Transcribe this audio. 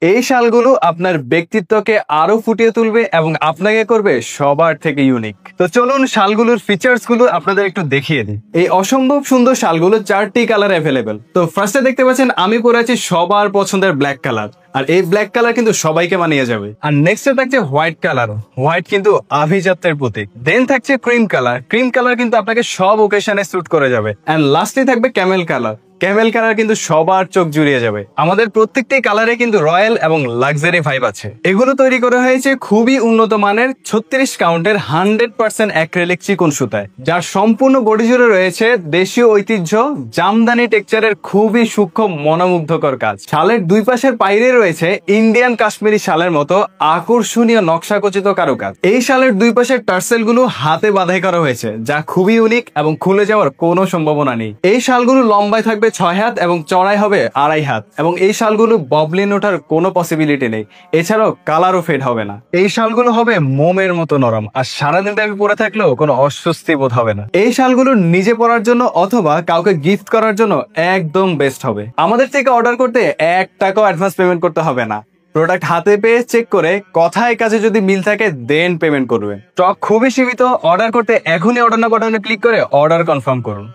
এই শালগুলো আপনার ব্যক্তিত্বকে আরো ফুটিয়ে তুলবে এবং আপনাকে করবে সবার থেকে ইউনিক। তো চলুন শালগুলোর ফিচার্স গুলো আপনাদের একটু দেখিয়ে দিই। এই অসম্ভব সুন্দর শালগুলো 4টি কালার অ্যাভেলেবেল। তো ফার্স্টে দেখতে পাচ্ছেন আমি পরে আছি সবার পছন্দের ব্ল্যাক কালার, আর এই ব্ল্যাক কালার কিন্তু সবাইকে মানিয়ে যাবে। আর নেক্সটে থাকছে হোয়াইট কালার, হোয়াইট কিন্তু আভিজাত্যের প্রতীক। দেন থাকছে ক্রিম কালার, ক্রিম কালার কিন্তু আপনাকে সব ওকেশনে স্যুট করে যাবে। এন্ড লাস্টে থাকবে ক্যামেল কালার, ক্যামেল কালার কিন্তু সবার চোখ জুড়িয়ে যাবে। আমাদের প্রত্যেকটি কালারে কিন্তু রয়্যাল এবং লাক্সারি ভাইব আছে। এগুলো তৈরি করা হয়েছে খুবই উন্নত মানের 36 কাউন্টের 100% অ্যাক্রিলিক চিকন সুতায়, যার সম্পূর্ণ বডি জুড়ে রয়েছে দেশীয় ঐতিহ্য জামদানি টেক্সচারের খুবই সূক্ষ্ম মনোমুগ্ধকর কাজ। শালের দুই পাশের পাইরে রয়েছে ইন্ডিয়ান কাশ্মীরি শালের মতো আকর্ষণীয় নকশাখচিত কারুকাজ। এই শালের দুই পাশের টার্সেল গুলো হাতে বাঁধাই করা হয়েছে, যা খুবই ইউনিক এবং খুলে যাওয়ার কোনো সম্ভাবনা নেই। এই শালগুলো লম্বায় থাকবে 6 হাত এবং চড়াই হবে 2.5 হাত, এবং এই শালগুলো ববলিন ওঠার কোনো পসিবিলিটি নেই। এছাড়াও কালারও ফেড হবে না। এই শালগুলো হবে মোমের মতো নরম, আর সারাদিন ব্যাপী পরে থাকলেও কোনো অস্বস্তি বোধ হবে না। এই শালগুলো নিজে পরার জন্য অথবা কাউকে গিফট করার জন্য একদম বেস্ট হবে। আমাদের থেকে অর্ডার করতে 1 টাকাও অ্যাডভান্স পেমেন্ট করতে হবে না। প্রোডাক্ট হাতে পেয়ে চেক করে কথায় কাজে যদি মিল থাকে দেন পেমেন্ট করবে। স্টক খুবই সীমিত। অর্ডার করতে এখনই অর্ডার না বাটনে ক্লিক করে অর্ডার কনফার্ম করুন।